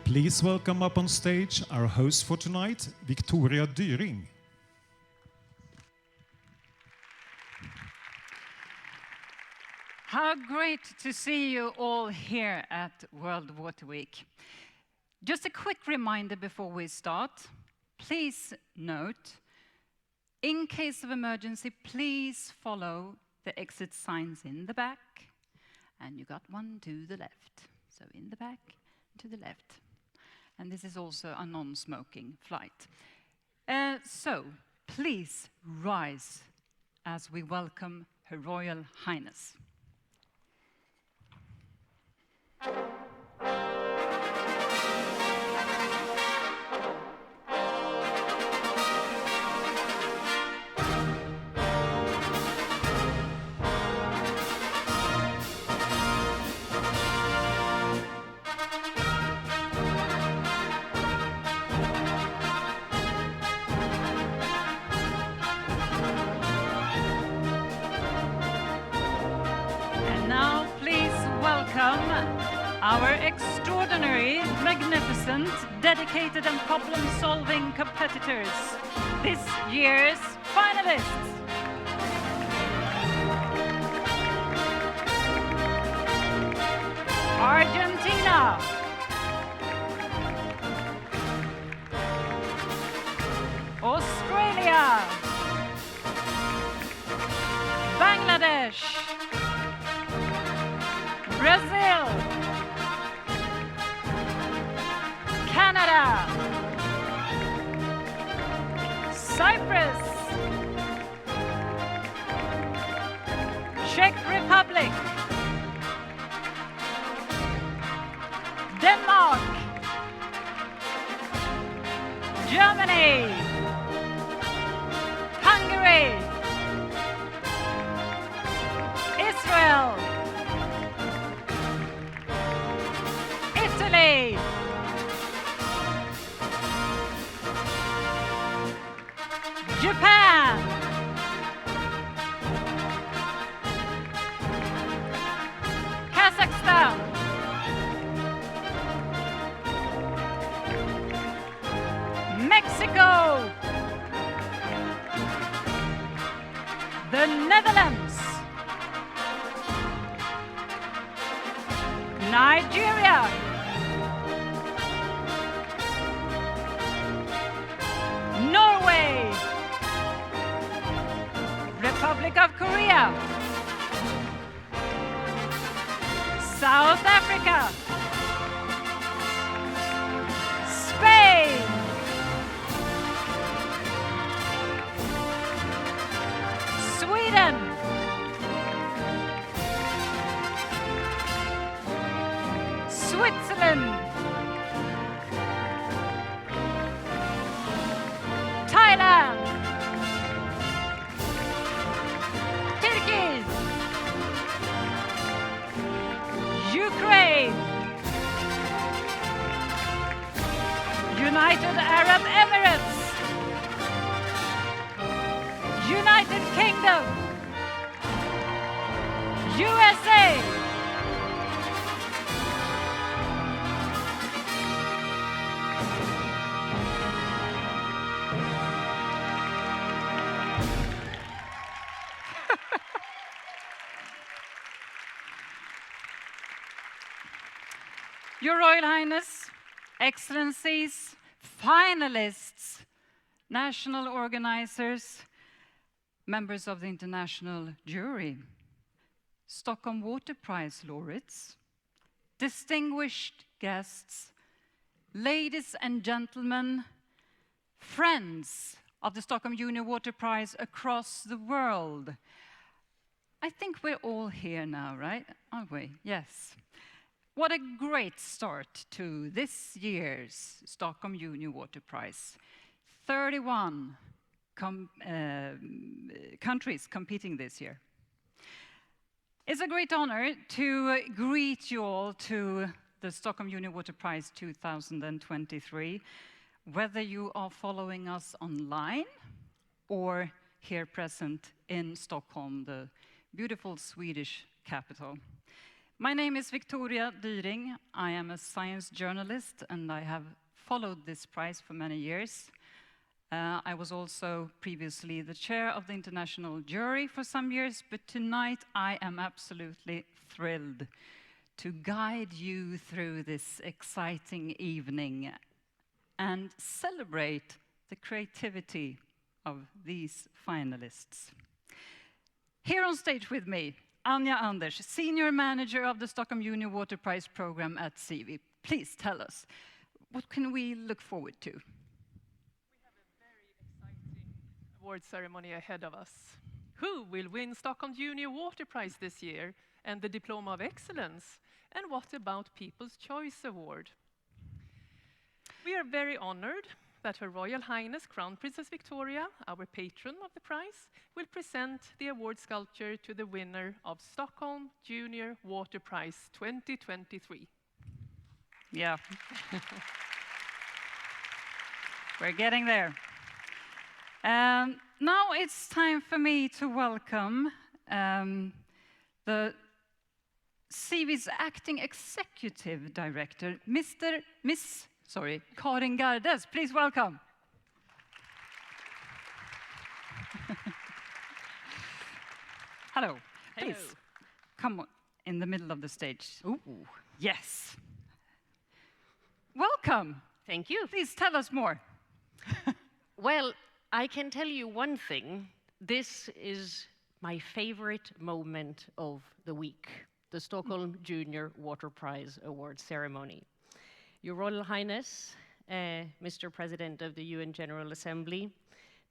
Please welcome up on stage our host for tonight, Victoria Dyring. How great to see you all here at World Water Week. Just a quick reminder before we start. Please note, in case of emergency, please follow the exit signs in the back. And you got one to the left. So in the back, to the left. And this is also a non-smoking flight. So please rise as we welcome Her Royal Highness. Our extraordinary, magnificent, dedicated and problem-solving competitors, this year's finalists. Argentina. Australia. Bangladesh. Brazil. Canada, Cyprus, Czech Republic, Denmark, Germany, Hungary, Israel, Italy, Japan, Kazakhstan, Mexico, the Netherlands, Nigeria, Norway, Republic of Korea, South Africa, Spain, Sweden, Switzerland, Thailand, Ukraine, United Arab Emirates, United Kingdom, USA, Your Royal Highness, Excellencies, finalists, national organizers, members of the international jury, Stockholm Water Prize laureates, distinguished guests, ladies and gentlemen, friends of the Stockholm Junior Water Prize across the world. I think we're all here now, right? Aren't we? Yes. What a great start to this year's Stockholm Junior Water Prize. 31 countries competing this year. It's a great honor to greet you all to the Stockholm Junior Water Prize 2023, whether you are following us online or here present in Stockholm, the beautiful Swedish capital. My name is Victoria Dyring. I am a science journalist and I have followed this prize for many years. I was also previously the chair of the international jury for some years, but tonight I am absolutely thrilled to guide you through this exciting evening and celebrate the creativity of these finalists. Here on stage with me, Ania Andersch, Senior Manager of the Stockholm Junior Water Prize program at SIWI. Please tell us, what can we look forward to? We have a very exciting award ceremony ahead of us. Who will win Stockholm Junior Water Prize this year and the Diploma of Excellence? And what about People's Choice Award? We are very honored that Her Royal Highness Crown Princess Victoria, our patron of the prize, will present the award sculpture to the winner of Stockholm Junior Water Prize 2023. Yeah. We're getting there. Now it's time for me to welcome the SIWI's acting executive director, Karin Gardes. Please welcome. Hello. Please come in the middle of the stage. Ooh, yes. Welcome. Thank you. Please tell us more. Well, I can tell you one thing. This is my favorite moment of the week, the Stockholm Junior Water Prize Award ceremony. Your Royal Highness, Mr. President of the UN General Assembly,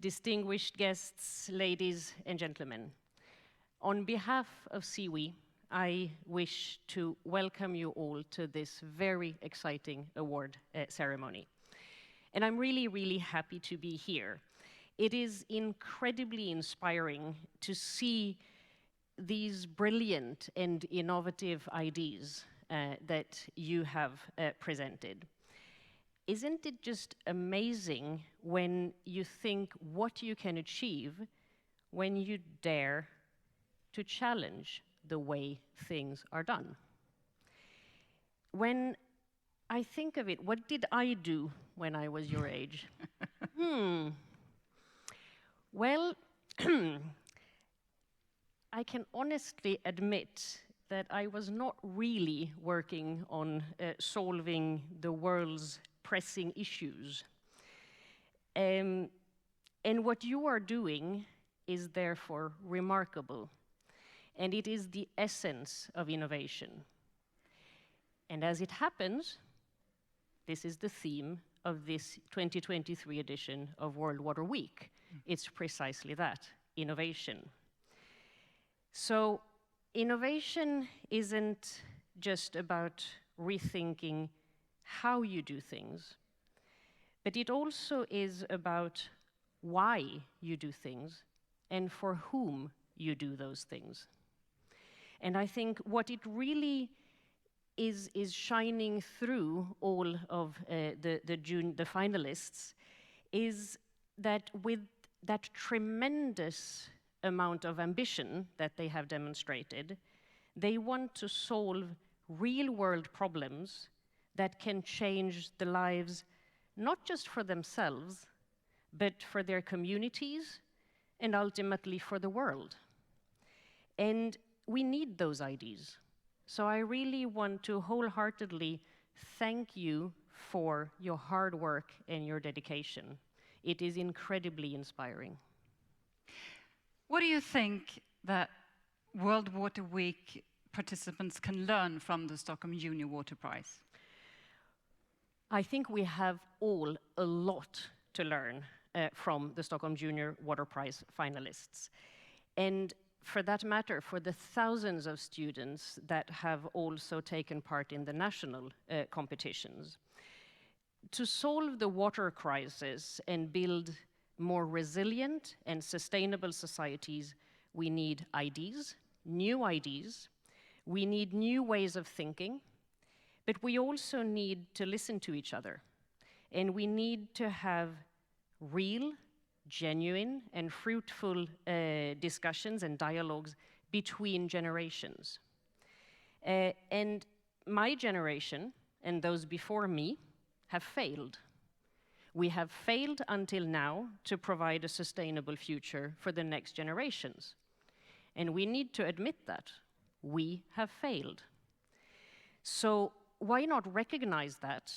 distinguished guests, ladies and gentlemen. On behalf of SIWI, I wish to welcome you all to this very exciting award ceremony. And I'm really, really happy to be here. It is incredibly inspiring to see these brilliant and innovative ideas that you have presented. Isn't it just amazing when you think what you can achieve when you dare to challenge the way things are done? When I think of it, what did I do when I was your age? Well, I can honestly admit that I was not really working on solving the world's pressing issues. And what you are doing is therefore remarkable. And it is the essence of innovation. And as it happens, this is the theme of this 2023 edition of World Water Week. It's precisely that, innovation. So innovation isn't just about rethinking how you do things, but it also is about why you do things and for whom you do those things. And I think what it really is shining through all of the finalists is that with that tremendous amount of ambition that they have demonstrated, they want to solve real-world problems that can change the lives, not just for themselves, but for their communities and ultimately for the world. And we need those ideas. So I really want to wholeheartedly thank you for your hard work and your dedication. It is incredibly inspiring. What do you think that World Water Week participants can learn from the Stockholm Junior Water Prize? I think we have all a lot to learn from the Stockholm Junior Water Prize finalists. And for that matter, for the thousands of students that have also taken part in the national competitions. To solve the water crisis and build more resilient and sustainable societies, we need ideas, new ideas. We need new ways of thinking, but we also need to listen to each other. And we need to have real, genuine, and fruitful discussions and dialogues between generations. And my generation and those before me have failed. We have failed until now to provide a sustainable future for the next generations. And we need to admit that. We have failed. So why not recognize that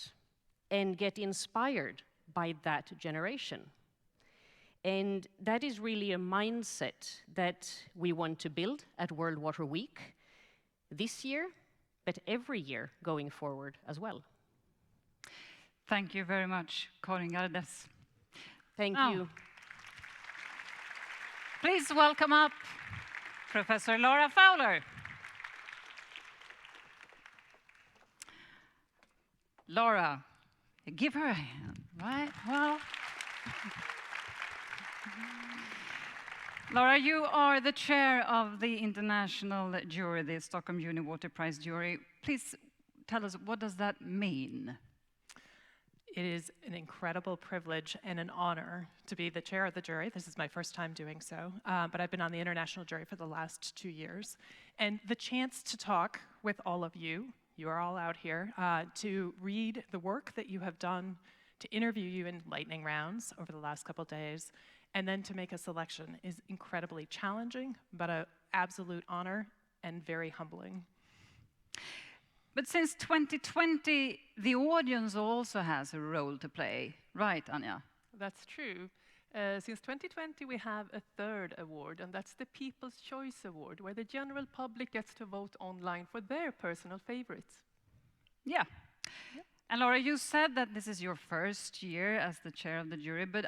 and get inspired by that generation? And that is really a mindset that we want to build at World Water Week this year, but every year going forward as well. Thank you very much, Karin Gardes. Thank you. Please welcome up Professor Lara Fowler. Lara, give her a hand, right? Well, Lara, you are the chair of the international jury, the Stockholm Junior Water Prize jury. Please tell us, what does that mean? It is an incredible privilege and an honor to be the chair of the jury. This is my first time doing so, but I've been on the international jury for the last 2 years. And the chance to talk with all of you, you are all out here, to read the work that you have done, to interview you in lightning rounds over the last couple days, and then to make a selection is incredibly challenging, but an absolute honor and very humbling. But since 2020, the audience also has a role to play, right, Ania? That's true. Since 2020, we have a third award, and that's the People's Choice Award, where the general public gets to vote online for their personal favorites. Yeah. And Lara, you said that this is your first year as the chair of the jury, but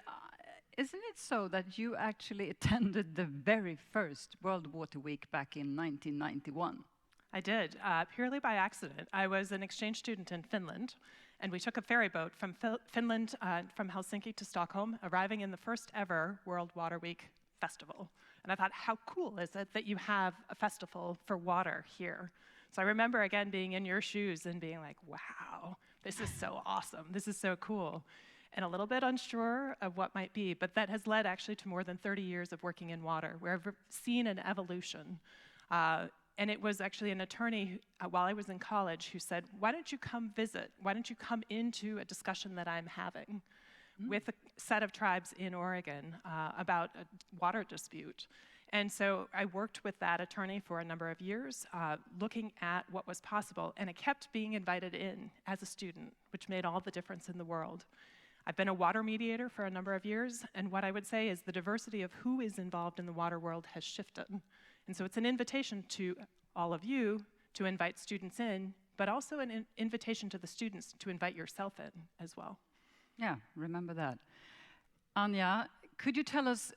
isn't it so that you actually attended the very first World Water Week back in 1991? I did, purely by accident. I was an exchange student in Finland, and we took a ferry boat from Finland, from Helsinki to Stockholm, arriving in the first ever World Water Week festival. And I thought, how cool is it that you have a festival for water here? So I remember, again, being in your shoes and being like, wow, this is so awesome. This is so cool. And a little bit unsure of what might be, but that has led actually to more than 30 years of working in water, where I've seen an evolution. And it was actually an attorney while I was in college who said, why don't you come visit? Why don't you come into a discussion that I'm having with a set of tribes in Oregon about a water dispute? And so I worked with that attorney for a number of years, looking at what was possible. And I kept being invited in as a student, which made all the difference in the world. I've been a water mediator for a number of years, and what I would say is the diversity of who is involved in the water world has shifted. And so it's an invitation to all of you to invite students in, but also an invitation to the students to invite yourself in as well. Yeah, remember that. Ania, could you tell us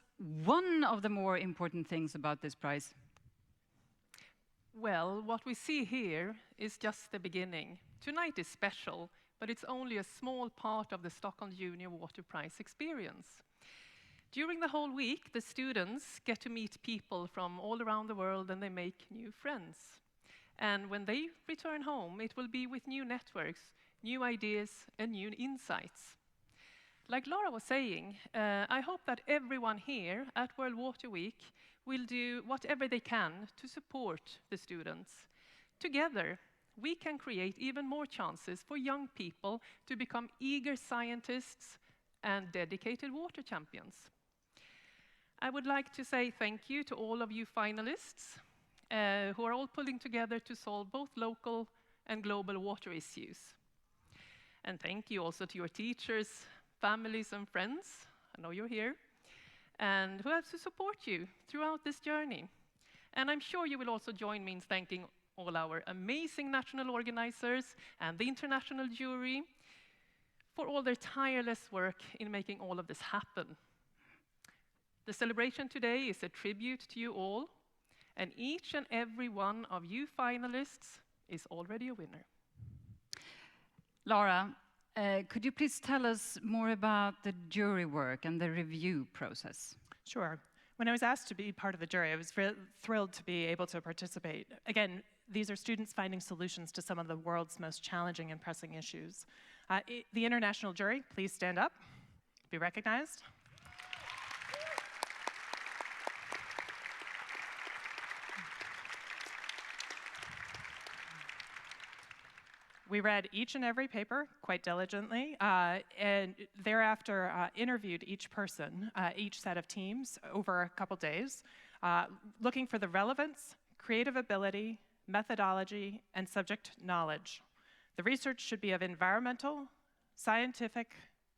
one of the more important things about this prize? Well, what we see here is just the beginning. Tonight is special, but it's only a small part of the Stockholm Junior Water Prize experience. During the whole week, the students get to meet people from all around the world, and they make new friends. And when they return home, it will be with new networks, new ideas, and new insights. Like Lara was saying, I hope that everyone here at World Water Week will do whatever they can to support the students. Together, we can create even more chances for young people to become eager scientists and dedicated water champions. I would like to say thank you to all of you finalists who are all pulling together to solve both local and global water issues. And thank you also to your teachers, families and friends, I know you're here, and who have to support you throughout this journey. And I'm sure you will also join me in thanking all our amazing national organizers and the international jury for all their tireless work in making all of this happen. The celebration today is a tribute to you all, and each and every one of you finalists is already a winner. Lara, could you please tell us more about the jury work and the review process? Sure. When I was asked to be part of the jury, I was thrilled to be able to participate. Again, these are students finding solutions to some of the world's most challenging and pressing issues. The international jury, please stand up, be recognized. we read each and every paper quite diligently, and thereafter interviewed each person, each set of teams over a couple days, looking for the relevance, creative ability, methodology, and subject knowledge. The research should be of environmental, scientific,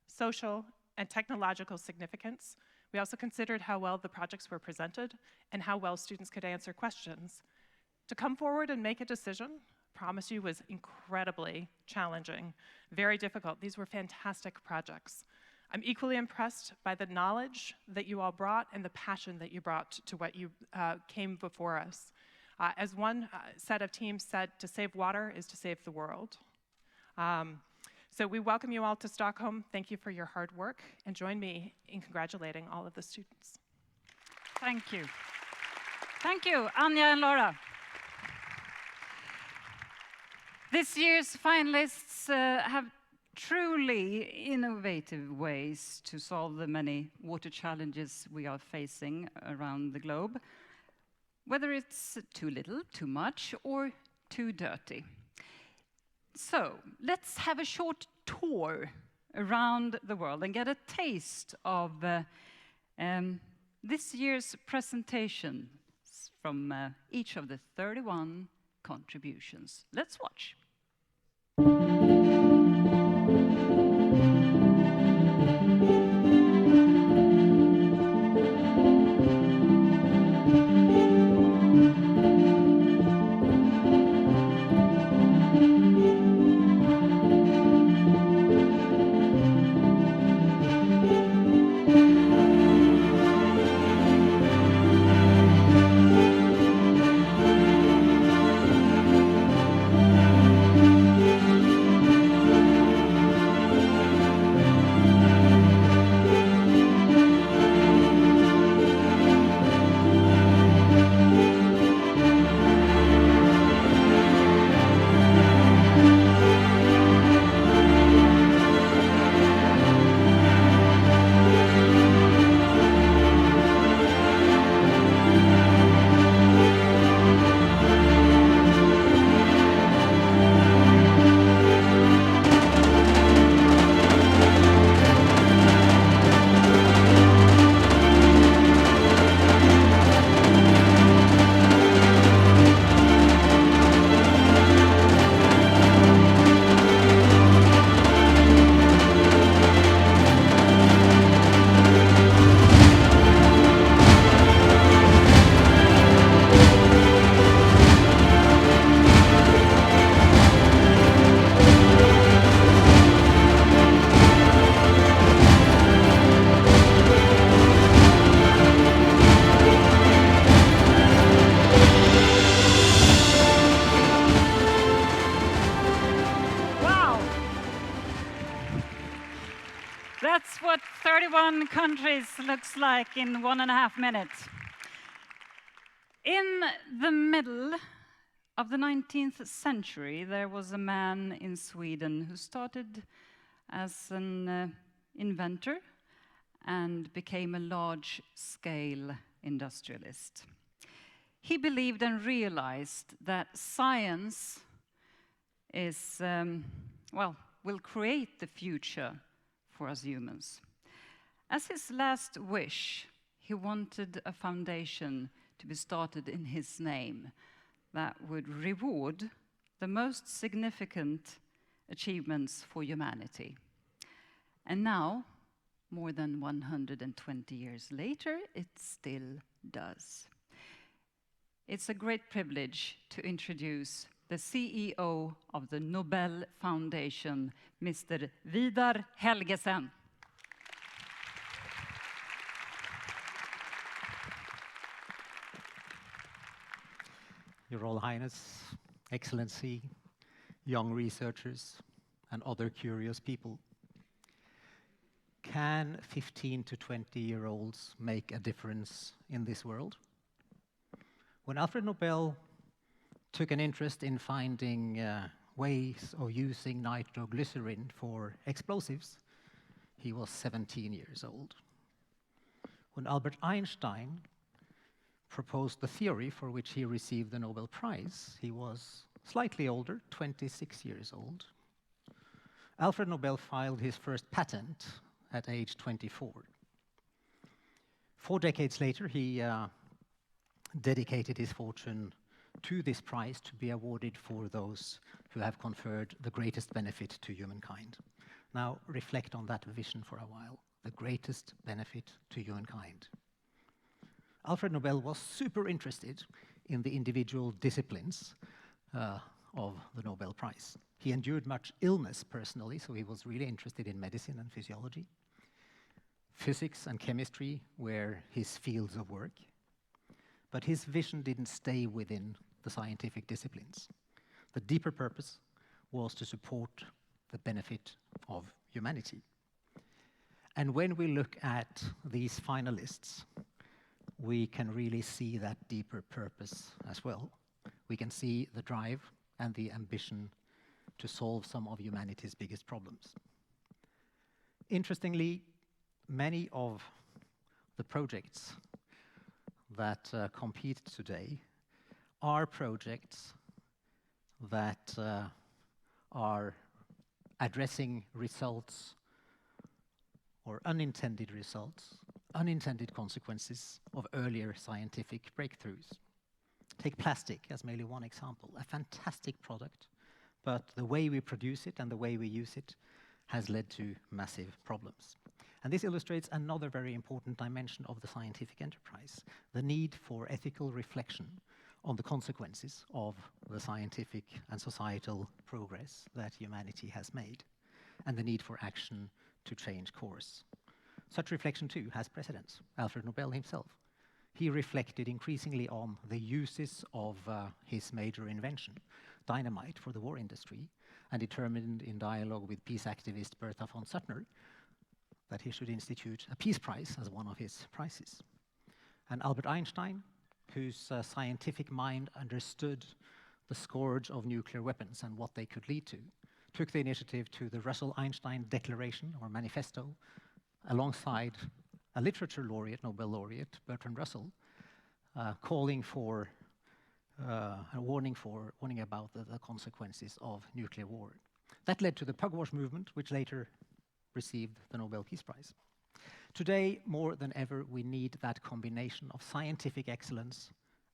social, and technological significance. We also considered how well the projects were presented and how well students could answer questions. To come forward and make a decision, I promise you, was incredibly challenging, very difficult. These were fantastic projects. I'm equally impressed by the knowledge that you all brought and the passion that you brought to what you came before us. As one set of teams said, to save water is to save the world. So we welcome you all to Stockholm. Thank you for your hard work, and join me in congratulating all of the students. Thank you. Thank you, Ania and Lara. This year's finalists have truly innovative ways to solve the many water challenges we are facing around the globe, whether it's too little, too much, or too dirty. So let's have a short tour around the world and get a taste of this year's presentations from each of the 31 contributions. Let's watch. That's what 31 countries looks like in 1.5 minutes. In the middle of the 19th century, there was a man in Sweden who started as an inventor and became a large-scale industrialist. He believed and realized that science is, will create the future for us humans. As his last wish, he wanted a foundation to be started in his name that would reward the most significant achievements for humanity. And now, more than 120 years later, it still does. It's a great privilege to introduce the CEO of the Nobel Foundation, Mr. Vidar Helgesen. Your Royal Highness, Excellency, young researchers, and other curious people. Can 15 to 20-year-olds make a difference in this world? When Alfred Nobel took an interest in finding ways of using nitroglycerin for explosives, he was 17 years old. When Albert Einstein proposed the theory for which he received the Nobel Prize, he was slightly older, 26 years old. Alfred Nobel filed his first patent at age 24. 4 decades later, he dedicated his fortune to this prize to be awarded for those who have conferred the greatest benefit to humankind. Now, reflect on that vision for a while, the greatest benefit to humankind. Alfred Nobel was super interested in the individual disciplines of the Nobel Prize. He endured much illness personally, so he was really interested in medicine and physiology. Physics and chemistry were his fields of work. But his vision didn't stay within the scientific disciplines. The deeper purpose was to support the benefit of humanity. And when we look at these finalists, we can really see that deeper purpose as well. We can see the drive and the ambition to solve some of humanity's biggest problems. Interestingly, many of the projects that compete today are projects that are addressing results or unintended results, unintended consequences of earlier scientific breakthroughs. Take plastic as merely one example, a fantastic product, but the way we produce it and the way we use it has led to massive problems. And this illustrates another very important dimension of the scientific enterprise, the need for ethical reflection on the consequences of the scientific and societal progress that humanity has made, and the need for action to change course. Such reflection, too, has precedents. Alfred Nobel himself. He reflected increasingly on the uses of his major invention, dynamite, for the war industry, and determined in dialogue with peace activist Bertha von Suttner that he should institute a peace prize as one of his prizes. And Albert Einstein, whose scientific mind understood the scourge of nuclear weapons and what they could lead to, took the initiative to the Russell-Einstein Declaration, or Manifesto, alongside a literature laureate, Nobel laureate, Bertrand Russell, calling for a warning about the consequences of nuclear war. That led to the Pugwash movement, which later received the Nobel Peace Prize. Today, more than ever, we need that combination of scientific excellence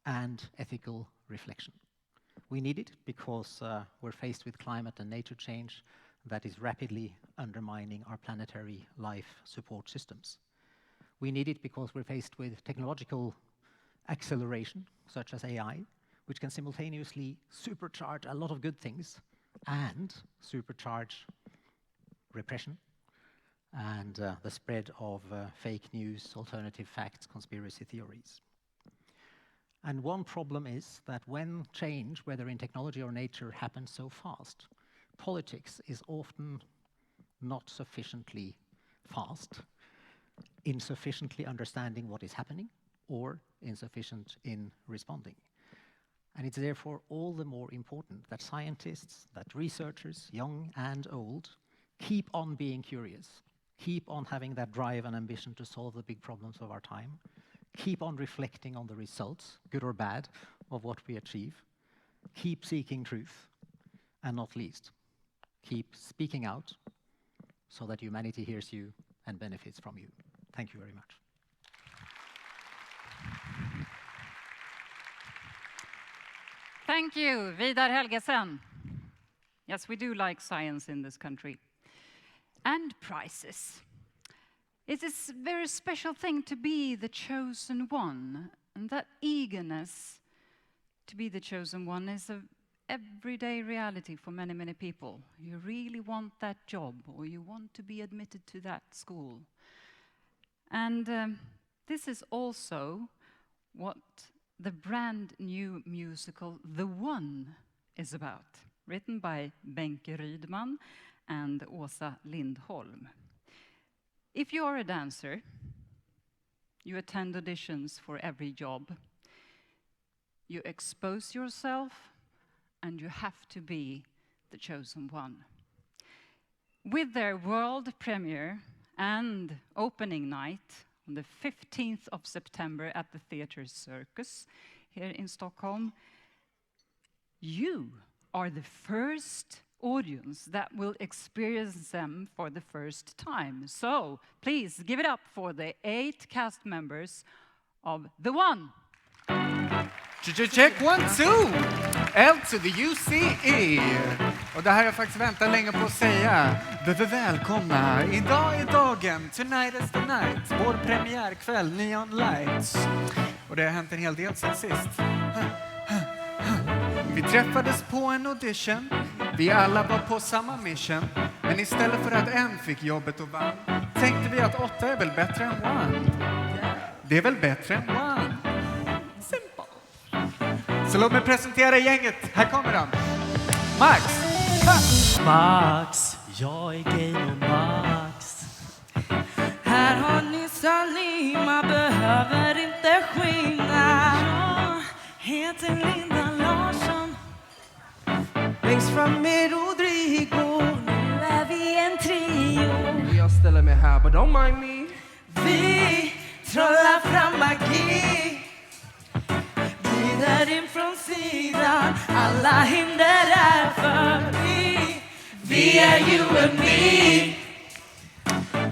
and ethical reflection. We need it because we're faced with climate and nature change that is rapidly undermining our planetary life support systems. We need it because we're faced with technological acceleration, such as AI, which can simultaneously supercharge a lot of good things and supercharge repression and the spread of fake news, alternative facts, conspiracy theories. And one problem is that when change, whether in technology or nature, happens so fast, politics is often not sufficiently fast, insufficiently understanding what is happening, or insufficient in responding. And it's therefore all the more important that scientists, that researchers, young and old, keep on being curious, keep on having that drive and ambition to solve the big problems of our time, keep on reflecting on the results, good or bad, of what we achieve, keep seeking truth, and not least, keep speaking out so that humanity hears you and benefits from you. Thank you very much. Thank you, Vidar Helgesen. Yes, we do like science in this country. And prizes. It is a very special thing to be the chosen one. And that eagerness to be the chosen one is an everyday reality for many, many people. You really want that job, or you want to be admitted to that school. And this is also what the brand new musical The One is about, written by Benke Rydman and Åsa Lindholm. If you are a dancer, you attend auditions for every job. You expose yourself, and you have to be the chosen one. With their world premiere and opening night on the 15th of September at the Theatre Circus here in Stockholm, you are the first audience that will experience them for the first time. So please give it up for the 8 cast members of The One. Check 1, 2! L to the UCE. Och det här har jag faktiskt väntat länge på att säga. Välkomna! Idag är dagen, tonight is the night. Vår premiärkväll, Neon Lights. Och det har hänt en hel del sen sist. Vi träffades på en audition. Vi alla var på samma mission. Men istället för att en fick jobbet och vann, tänkte vi att 8 är väl bättre än 1. Det är väl bättre än 1. Så låt mig presentera gänget. Här kommer de. Max. Max, jag är gay och Max. Här har ni Salima, behöver inte skina. Jag heter Linda Larsson. Längst fram med Rodrigo, nu är vi en trio. Jag ställer mig här, but don't mind me. Vi trollar fram magi. Glider in från sidan, alla hinder är förbi. Vi är you and me.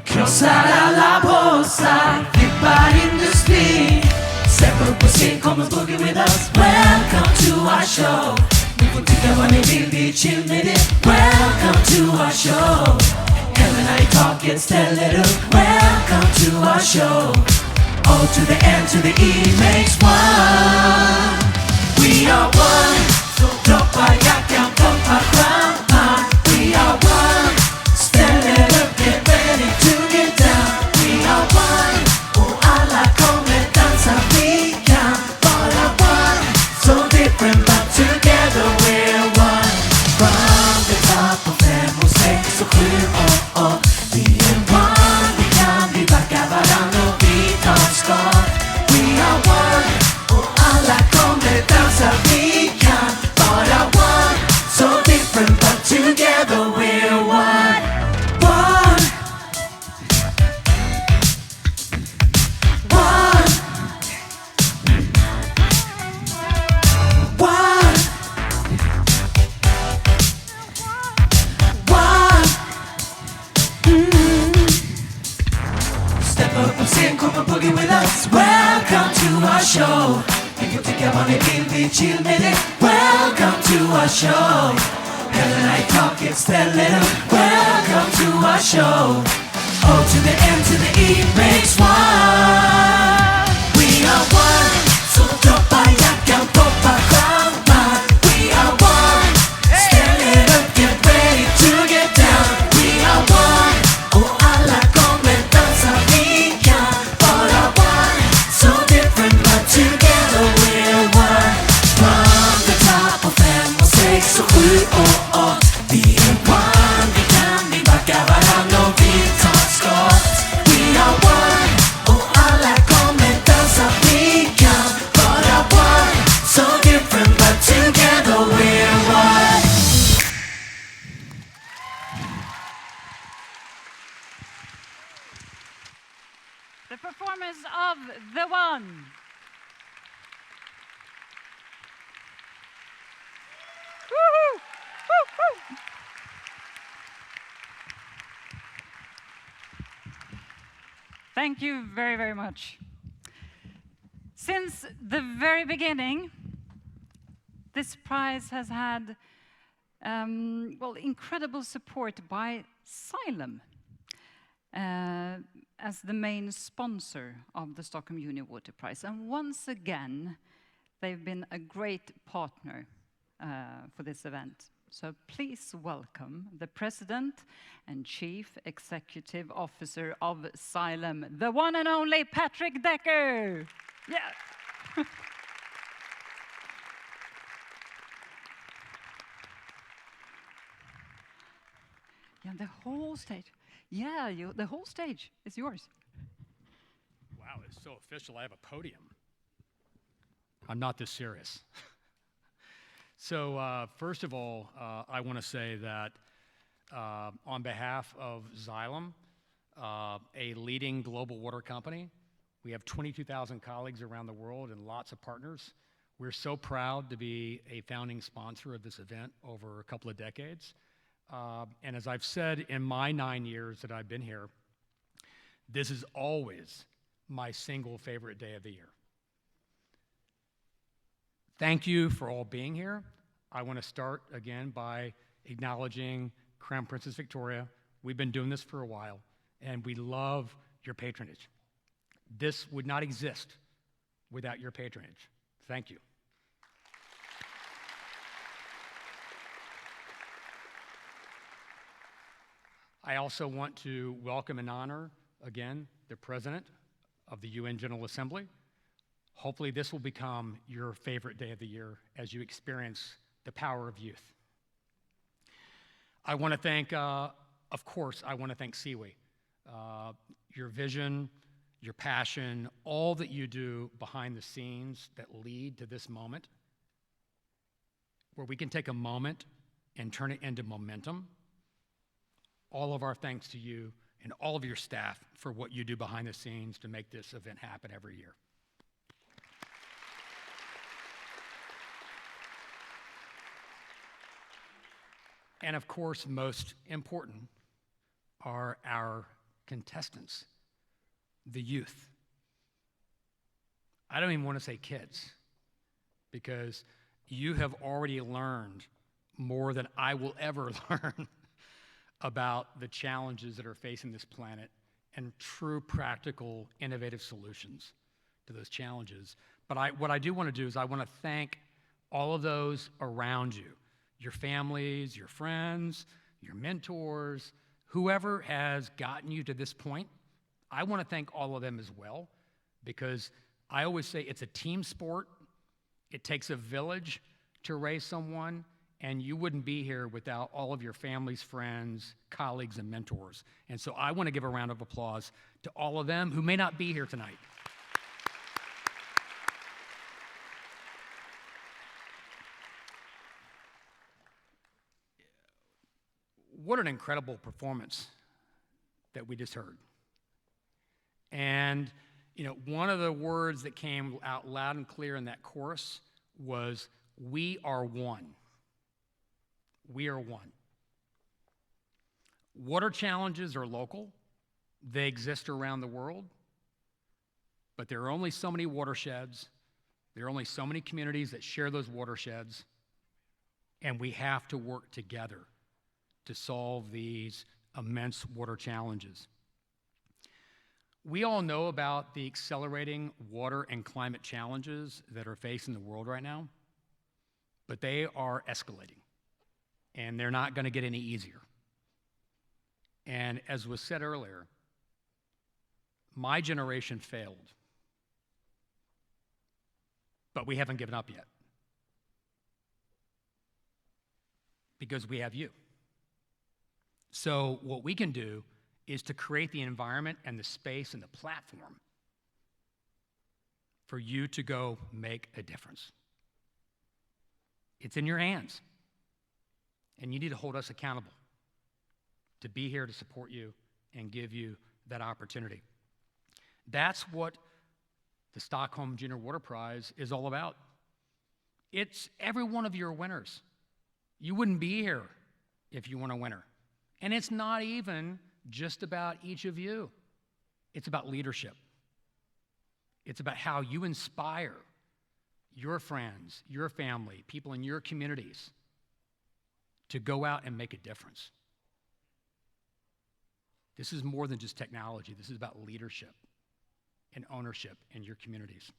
Krossar alla bossar, flippar industri. Step upp på scen, kom och boogie with us. Welcome to our show. Ni får tycka vad ni vill, vi chill med det. Welcome to our show. Även när ni talk it, ställ it upp. Welcome to our show. O to the N to the E makes 1. We are one. Så droppa jackan, poppa champagne. We are one. Ställ er upp, get ready to get down. We are one. Och alla kommer dansa, vi kan vara one. So different but together we're one. From the top of 5 och 6 och 7 och 8. Vi är one, vi kan, vi backar varann och vi tar skott. We are one. Och alla kommer dansa, vi kan vara one. So different but together we're one. One. One. One. One. Step up på scen, kom och boogie with us. Welcome to our show. Ni får tycka vad ni vill, vi chill med det. Welcome to our show. Hela night talk it, ställ it up. Welcome to our show. O to the M to the E makes 1. We are one. Så droppa jackan, poppa champagne. We are one. Ställ er upp, get ready to get down. We are one. Och alla kommer dansa, vi kan vara one. So different but together we're one. From the top of 5 och 6 och 7 och 8. Vi är one, vi kan, vi backar varann och vi tar skott. We are one. Och alla kommer dansa, vi kan vara one. So different but together we're one. The performance of The One. Woohoo! Woo-hoo! Thank you very, very much. Since the very beginning, this prize has had incredible support by Xylem as the main sponsor of the Stockholm Junior Water Prize. And once again, they've been a great partner for this event. So please welcome the President and Chief Executive Officer of Xylem, the one and only Patrick Decker. Yeah. Yeah, the whole stage. Yeah, the whole stage is yours. Wow, it's so official. I have a podium. I'm not this serious. So first of all, I want to say that on behalf of Xylem, a leading global water company, we have 22,000 colleagues around the world and lots of partners. We're so proud to be a founding sponsor of this event over a couple of decades. And as I've said in my 9 years that I've been here, this is always my single favorite day of the year. Thank you for all being here. I want to start again by acknowledging Crown Princess Victoria. We've been doing this for a while, and we love your patronage. This would not exist without your patronage. Thank you. I also want to welcome and honor, again, the President of the UN General Assembly. Hopefully this will become your favorite day of the year as you experience the power of youth. I want to thank, of course, I want to thank SIWI. Your vision, your passion, all that you do behind the scenes that lead to this moment, where we can take a moment and turn it into momentum. All of our thanks to you and all of your staff for what you do behind the scenes to make this event happen every year. And of course, most important are our contestants, the youth. I don't even want to say kids, because you have already learned more than I will ever learn about the challenges that are facing this planet and true, practical, innovative solutions to those challenges. But what I do want to do is I want to thank all of those around you, your families, your friends, your mentors, whoever has gotten you to this point. I want to thank all of them as well, because I always say it's a team sport. It takes a village to raise someone, and you wouldn't be here without all of your families, friends, colleagues, and mentors. And so I want to give a round of applause to all of them who may not be here tonight. What an incredible performance that we just heard. And you know, one of the words that came out loud and clear in that chorus was, "We are one." We are one. Water challenges are local. They exist around the world. But there are only so many watersheds. There are only so many communities that share those watersheds. And we have to work together to solve these immense water challenges. We all know about the accelerating water and climate challenges that are facing the world right now, but they are escalating, and they're not going to get any easier. And as was said earlier, my generation failed, but we haven't given up yet, because we have you. So what we can do is to create the environment and the space and the platform for you to go make a difference. It's in your hands, and you need to hold us accountable to be here to support you and give you that opportunity. That's what the Stockholm Junior Water Prize is all about. It's every one of your winners. You wouldn't be here if you weren't a winner. And it's not even just about each of you. It's about leadership. It's about how you inspire your friends, your family, people in your communities to go out and make a difference. This is more than just technology. This is about leadership and ownership in your communities.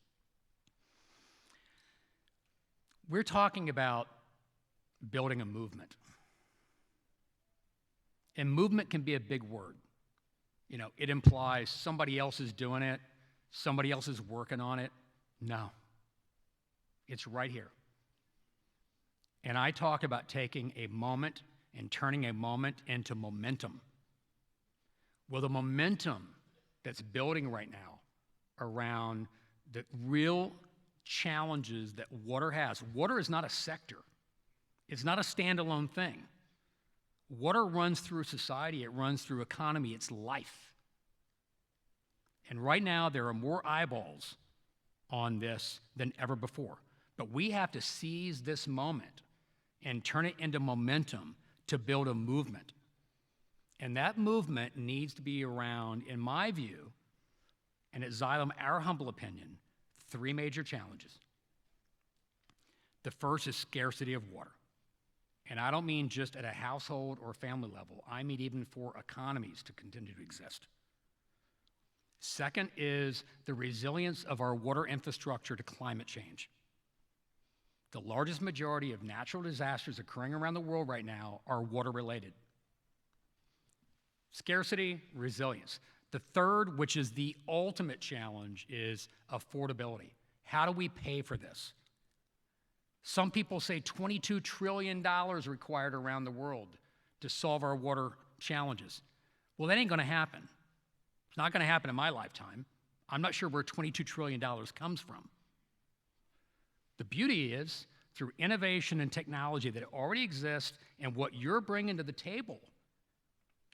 We're talking about building a movement. And movement can be a big word. You know, it implies somebody else is doing it, somebody else is working on it. No. It's right here. And I talk about taking a moment and turning a moment into momentum. Well, the momentum that's building right now around the real challenges that water has. Water is not a sector. It's not a standalone thing. Water runs through society, it runs through economy, it's life. And right now, there are more eyeballs on this than ever before. But we have to seize this moment and turn it into momentum to build a movement. And that movement needs to be around, in my view, and at Xylem, our humble opinion, 3 major challenges. The first is scarcity of water. And I don't mean just at a household or family level. I mean even for economies to continue to exist. Second is the resilience of our water infrastructure to climate change. The largest majority of natural disasters occurring around the world right now are water-related. Scarcity, resilience. The third, which is the ultimate challenge, is affordability. How do we pay for this? Some people say $22 trillion required around the world to solve our water challenges. Well, that ain't gonna happen. It's not gonna happen in my lifetime. I'm not sure where $22 trillion comes from. The beauty is, through innovation and technology that already exists and what you're bringing to the table,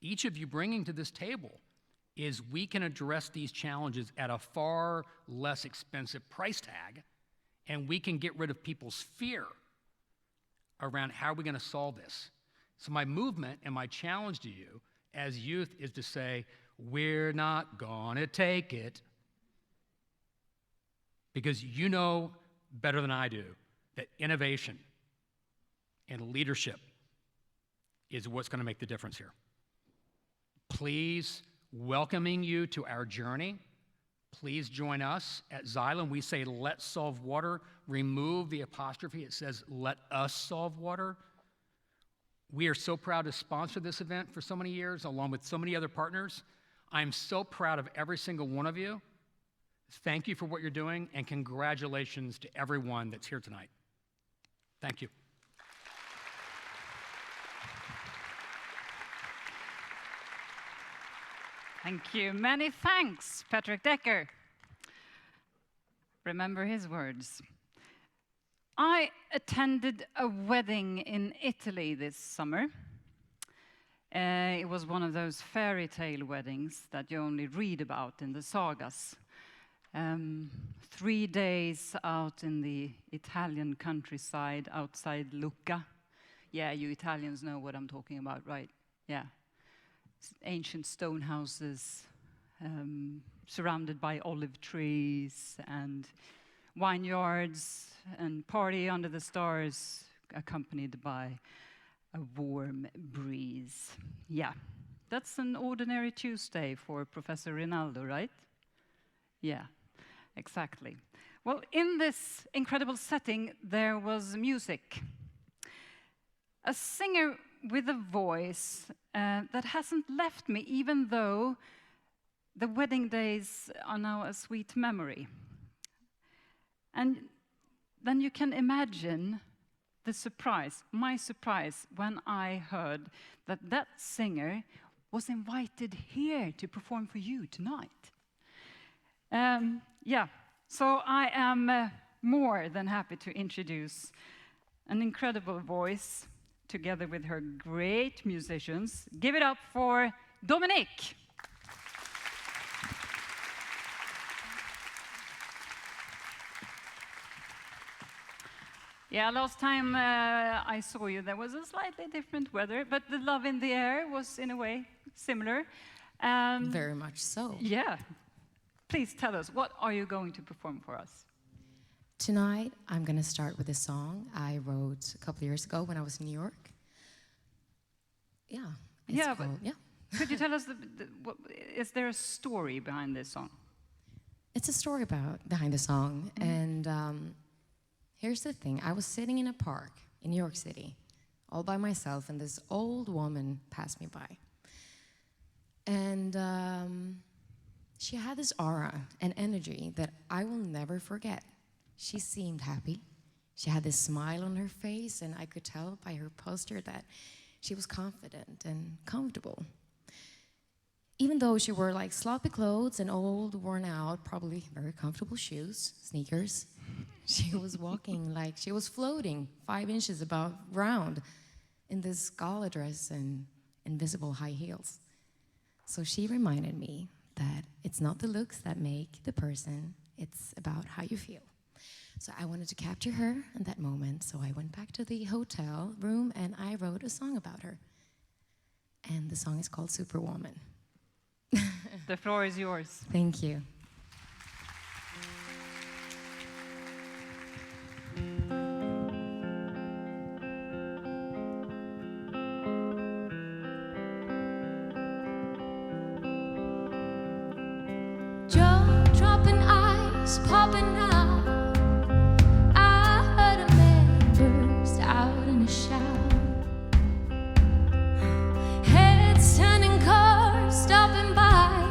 each of you bringing to this table, is we can address these challenges at a far less expensive price tag, and we can get rid of people's fear around how are we gonna solve this. So my movement and my challenge to you as youth is to say, we're not gonna take it, because you know better than I do that innovation and leadership is what's gonna make the difference here. Please, welcoming you to our journey. Please join us at Xylem. We say, let's solve water. Remove the apostrophe. It says, let us solve water. We are so proud to sponsor this event for so many years, along with so many other partners. I'm so proud of every single one of you. Thank you for what you're doing, and congratulations to everyone that's here tonight. Thank you. Thank you. Many thanks, Patrick Decker. Remember his words. I attended a wedding in Italy this summer. It was one of those fairy tale weddings that you only read about in the sagas. 3 days out in the Italian countryside outside Lucca. Yeah, you Italians know what I'm talking about, right? Yeah. Ancient stone houses surrounded by olive trees and vineyards, and party under the stars accompanied by a warm breeze. Yeah, that's an ordinary Tuesday for Professor Rinaldo, right? Yeah, exactly. Well, in this incredible setting, there was music. A singer with a voice that hasn't left me, even though the wedding days are now a sweet memory. And then you can imagine the surprise, my surprise, when I heard that that singer was invited here to perform for you tonight. Yeah, so I am more than happy to introduce an incredible voice together with her great musicians. Give it up for Dominique. Yeah, last time I saw you, there was a slightly different weather, but the love in the air was in a way similar. Very much so. Yeah. Please tell us, what are you going to perform for us? Tonight, I'm going to start with a song I wrote a couple of years ago when I was in New York. Yeah. Could you tell us, is there a story behind this song? It's a story behind the song, and here's the thing. I was sitting in a park in New York City, all by myself, and this old woman passed me by. And she had this aura and energy that I will never forget. She seemed happy. She had this smile on her face, and I could tell by her posture that she was confident and comfortable. Even though she wore like sloppy clothes and old, worn out, probably very comfortable shoes, sneakers, she was walking like she was floating 5 inches above ground in this gala dress and invisible high heels. So she reminded me that it's not the looks that make the person, it's about how you feel. So I wanted to capture her in that moment. So I went back to the hotel room and I wrote a song about her. And the song is called Superwoman. The floor is yours. Thank you. Jaw-dropping eyes popping out. I heard a man burst out in a shout. Heads turning, cars stopping by.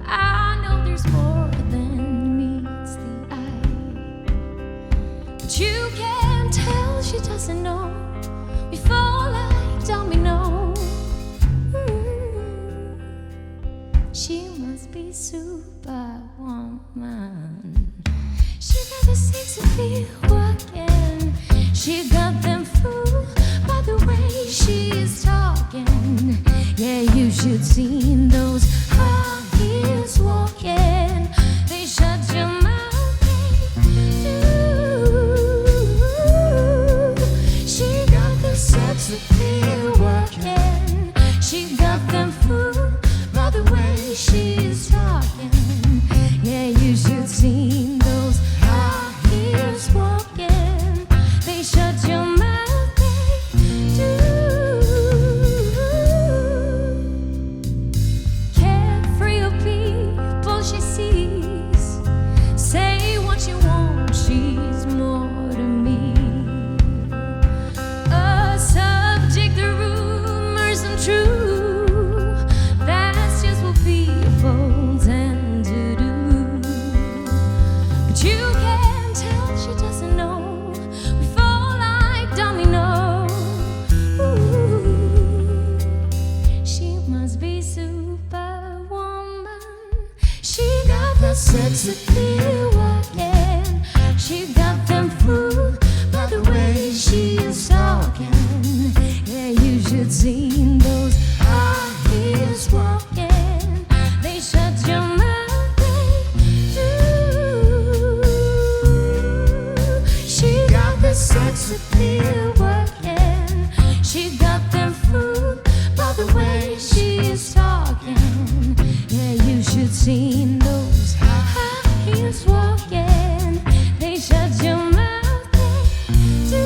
I know there's more than meets the eye. But you can tell she doesn't know. We fall like domino. She must be superwoman. She got the sex appeal working. She got them fooled by the way she's talking. Yeah, you should seen those high heels walking. They shut your mouth, they do. She got the sex appeal working. She got them fooled by the way she's talking. Yeah, you should seen those high heels walking. They shut your mouth, they do. Carefree of people she sees. Say what you want, she's more to me. A subject of rumors and true. That's just what people tend to do. But you can tell she doesn't know. We fall like domino. Ooh, she must be superwoman. She got the sex appeal working. She got them fooled by the way she's talking. Yeah, you should seen those high heels walking. They shut your mouth, they do. She got the sex appeal working. She got them fooled by the way she's talking. Yeah, you should seen those high heels walking. They shut your mouth, they do.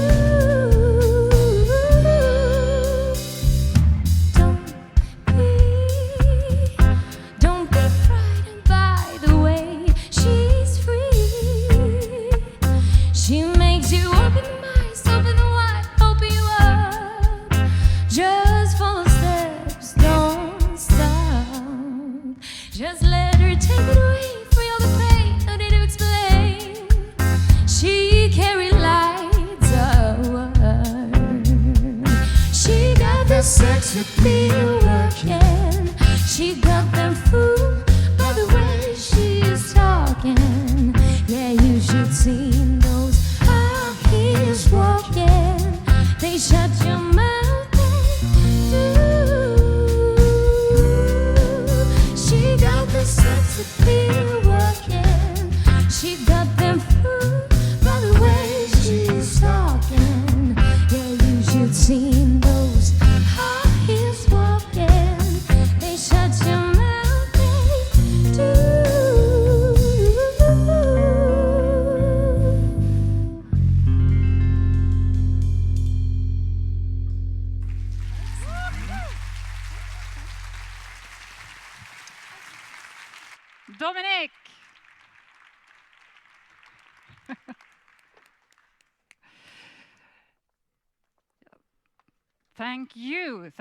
Don't be frightened by the way she's free. She makes you open the eyes, open the wide, open you up. Just follow steps, don't stop. Just let her take it away, free all the pain, no need to explain. She carry lights upward. She got the sex appeal working. She got them fooled by the way she's talking. Yeah, you should seen those high heels walking. They shut your mouth, they do. She got the sex appeal working. She got them fooled by the way she's talking. Yeah, you should seen those high heels walking. They shut your mouth, they do. Dominic! Thank you,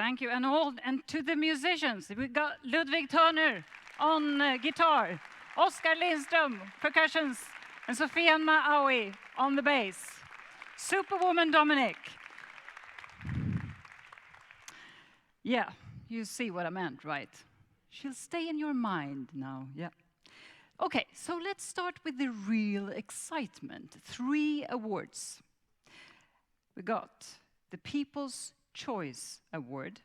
and to the musicians. We got Ludwig Turner on guitar, Oskar Lindström percussions, and Sofia Maawi on the bass. Superwoman Dominic. Yeah, you see what I meant, right? She'll stay in your mind now, yeah. Okay, so let's start with the real excitement. 3 awards. We got the People's Choice Award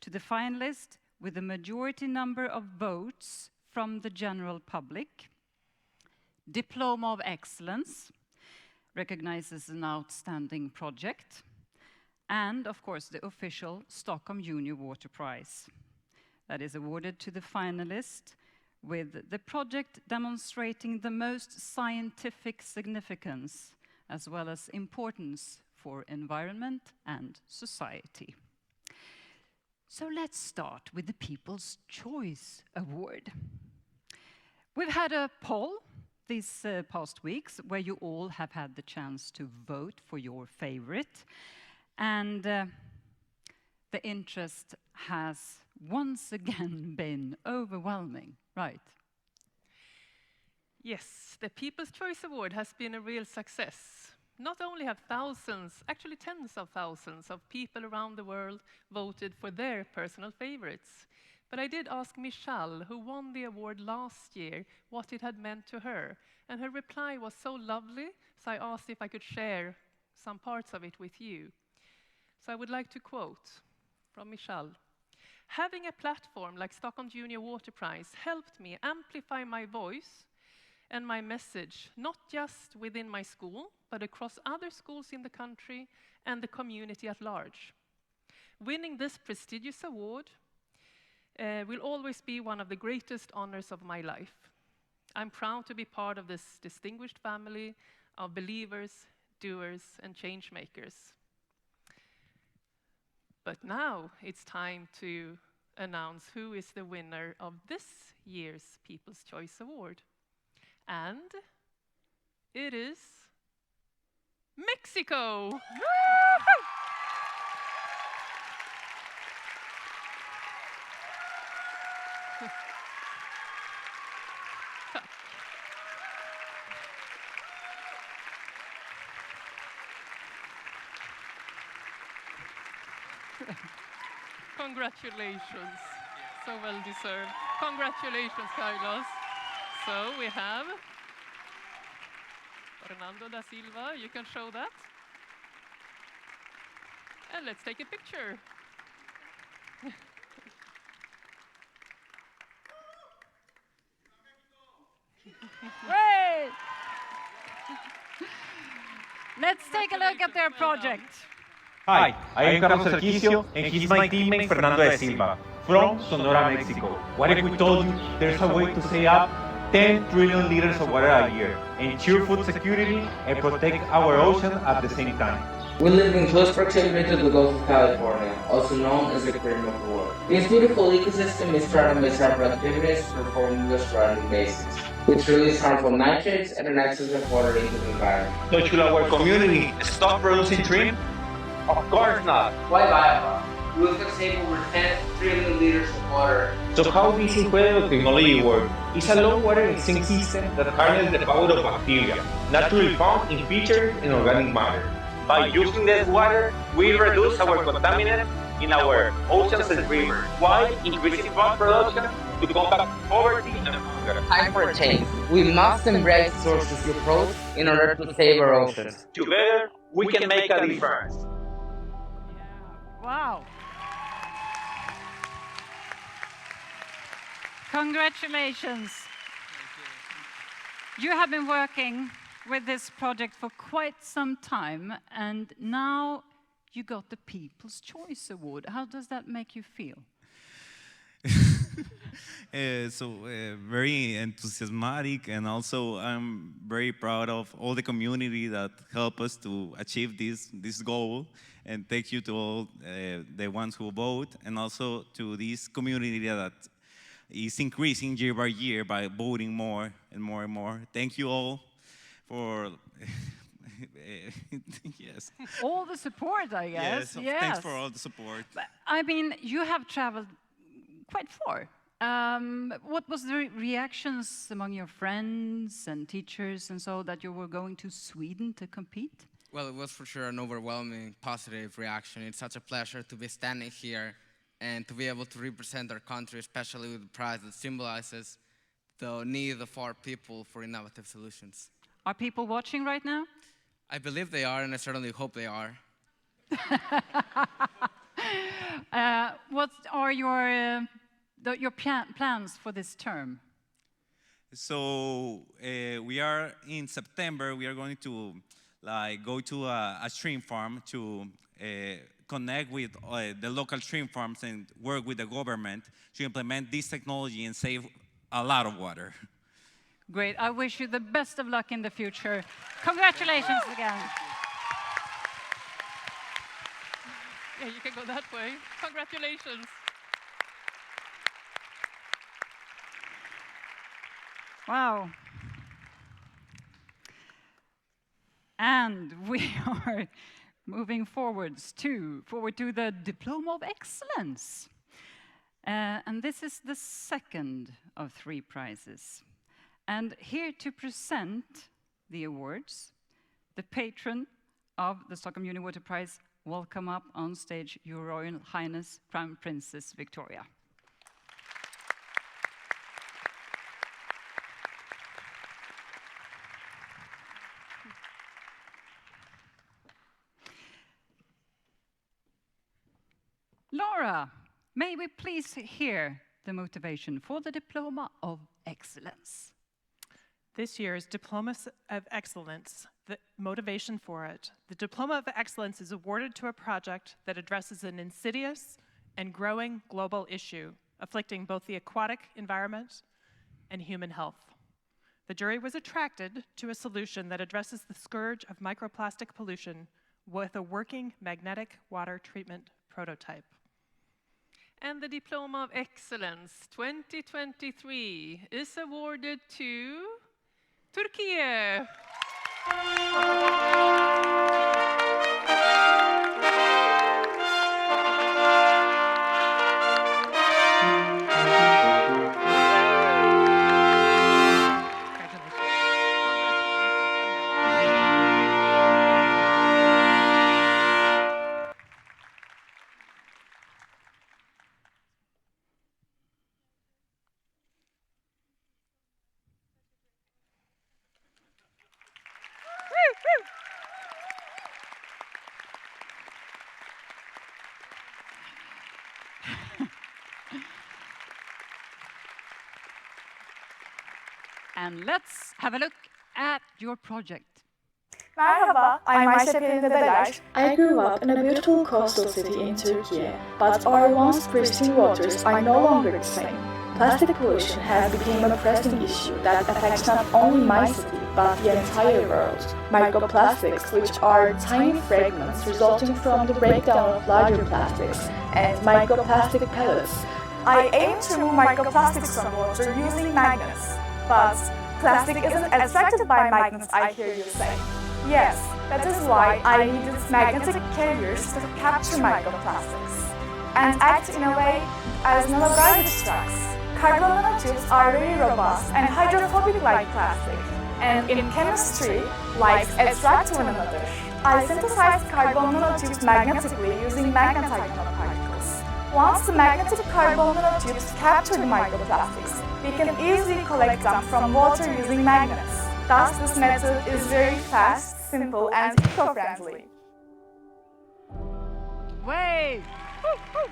to the finalist with the majority number of votes from the general public, Diploma of Excellence recognizes an outstanding project, and of course the official Stockholm Junior Water Prize that is awarded to the finalist with the project demonstrating the most scientific significance as well as importance for environment and society. So let's start with the People's Choice Award. We've had a poll these past weeks where you all have had the chance to vote for your favorite, and the interest has once again been overwhelming, right? Yes, the People's Choice Award has been a real success. Not only have thousands, actually tens of thousands of people around the world voted for their personal favorites, but I did ask Michelle, who won the award last year, what it had meant to her, and her reply was so lovely, so I asked if I could share some parts of it with you. So I would like to quote from Michelle. Having a platform like Stockholm Junior Water Prize helped me amplify my voice and my message, not just within my school, but across other schools in the country and the community at large. Winning this prestigious award will always be one of the greatest honors of my life. I'm proud to be part of this distinguished family of believers, doers, and change makers. But now it's time to announce who is the winner of this year's People's Choice Award. And it is Mexico! Congratulations. So well deserved. Congratulations, Carlos. So we have Fernando da Silva. You can show that. And let's take a picture. Great! Let's take a look at their project. Hi, I am Carlos Arquicio, and he's my teammate Fernando de Silva, from Sonora, Mexico. What if we told you there's a way to save up 10 trillion liters of water a year, ensure food security, and protect our ocean at the same time? We live in close proximity to the Gulf of California, also known as the Caribbean War. This beautiful ecosystem is threatened by several activities performed with surrounding basins, which release harmful nitrates and an excess of water into the environment. So should our community stop producing shrimp? Of course not. Why Biobomb? We could save over 10 trillion liters of water. So how this incredible technology works? It's a low water exchange system that harnesses the power of bacteria, naturally found in pitchers and organic matter. By using this water, we reduce our contaminants in our oceans and rivers, while increasing food production to combat poverty and hunger. Time for a change. We must embrace the sources approach in order to save our oceans. Together, we can make a difference. Wow. Congratulations. You have been working with this project for quite some time, and now you got the People's Choice Award. How does that make you feel? Very enthusiastic, and also I'm very proud of all the community that helped us to achieve this goal. And thank you to all the ones who vote, and also to this community that is increasing year by year by voting more and more and more. Thank you all for yes. All the support, I guess. Yes, thanks for all the support. But, I mean, you have traveled quite far. What was the reactions among your friends and teachers and so that you were going to Sweden to compete? Well, it was for sure an overwhelming positive reaction. It's such a pleasure to be standing here and to be able to represent our country, especially with the prize that symbolizes the need of our people for innovative solutions. Are people watching right now? I believe they are, and I certainly hope they are. What are your plans for this term? So we are in September. We are going to like go to a shrimp farm to connect with the local shrimp farms and work with the government to implement this technology and save a lot of water. Great. I wish you the best of luck in the future. Congratulations again. Yeah, you can go that way. Congratulations. Wow. And we are moving forward to the Diploma of Excellence. And this is the second of 3 prizes. And here to present the awards, the patron of the Stockholm Junior Water Prize, welcome up on stage Your Royal Highness Crown Princess Victoria. Lara, may we please hear the motivation for the Diploma of Excellence? This year's Diploma of Excellence, the motivation for it. The Diploma of Excellence is awarded to a project that addresses an insidious and growing global issue afflicting both the aquatic environment and human health. The jury was attracted to a solution that addresses the scourge of microplastic pollution with a working magnetic water treatment prototype. And the Diploma of Excellence 2023 is awarded to Turkey. And let's have a look at your project. Merhaba, I'm Ayşe. I grew up in a beautiful coastal city in Turkey, but our once pristine waters are no longer the same. Plastic pollution has become a pressing issue that affects not only my city, but the entire world. Microplastics, which are tiny fragments resulting from the breakdown of larger plastics, and microplastic pellets. I aim to remove microplastics from water using magnets, but plastic isn't extracted by magnets, I hear you say. Yes, that is why I needed magnetic carriers to capture microplastics and act in a way as nanogarbage trucks. Carbon nanotubes are very robust and hydrophobic like plastic, and in chemistry, like attract one another. I synthesized carbon nanotubes magnetically using magnetite nanoparticles. Once the magnetic carbon nanotubes capture the microplastics, we can easily collect them from water using magnets. Thus, this method is very fast, simple, and eco-friendly. Wait! Woo-hoo.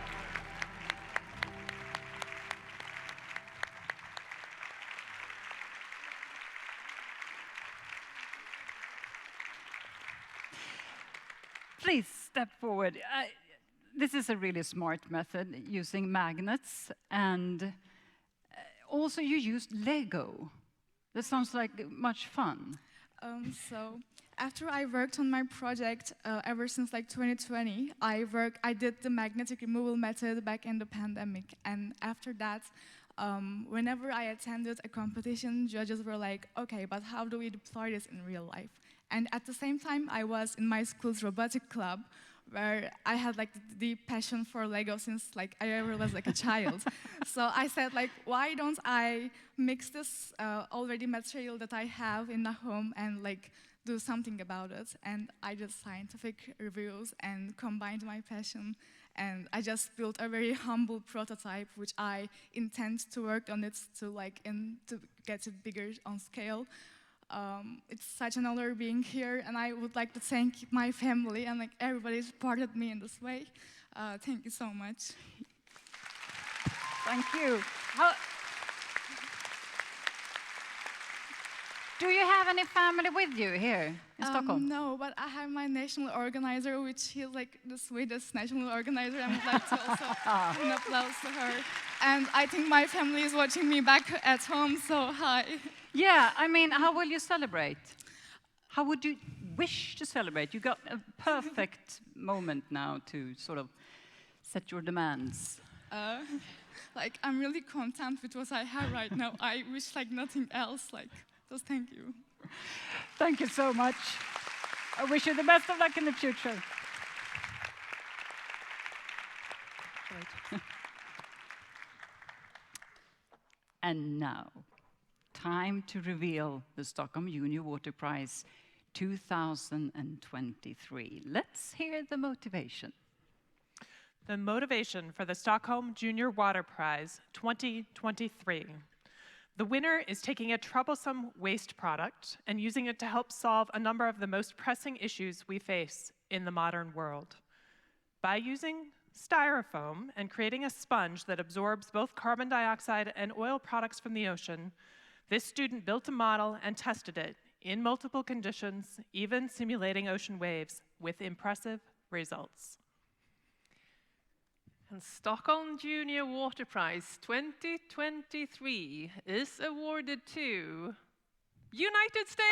Please step forward. This is a really smart method using magnets, and also you used Lego. That sounds like much fun. So after I worked on my project ever since like 2020, I did the magnetic removal method back in the pandemic, and after that, whenever I attended a competition, judges were like, okay, but how do we deploy this in real life? And at the same time, I was in my school's robotic club, where I had like the passion for Lego since like I ever was like a child. So I said like, why don't I mix this already material that I have in the home and like do something about it? And I did scientific reviews and combined my passion, and I just built a very humble prototype, which I intend to work on it to to get it bigger on scale. It's such an honor being here, and I would like to thank my family and like everybody who supported me in this way. Thank you so much. Thank you. Do you have any family with you here in Stockholm? No, but I have my national organizer, which is like the Swedish national organizer. I would like to also give an applause to her. And I think my family is watching me back at home, so hi. Yeah, I mean, how will you celebrate? How would you wish to celebrate? You got a perfect moment now to sort of set your demands. Like, I'm really content with what I have right now. I wish like nothing else, like, just thank you. Thank you so much. I wish you the best of luck in the future. And now, time to reveal the Stockholm Junior Water Prize 2023. Let's hear the motivation. The motivation for the Stockholm Junior Water Prize 2023. The winner is taking a troublesome waste product and using it to help solve a number of the most pressing issues we face in the modern world. By using styrofoam and creating a sponge that absorbs both carbon dioxide and oil products from the ocean, this student built a model and tested it in multiple conditions, even simulating ocean waves with impressive results. And Stockholm Junior Water Prize 2023 is awarded to United States!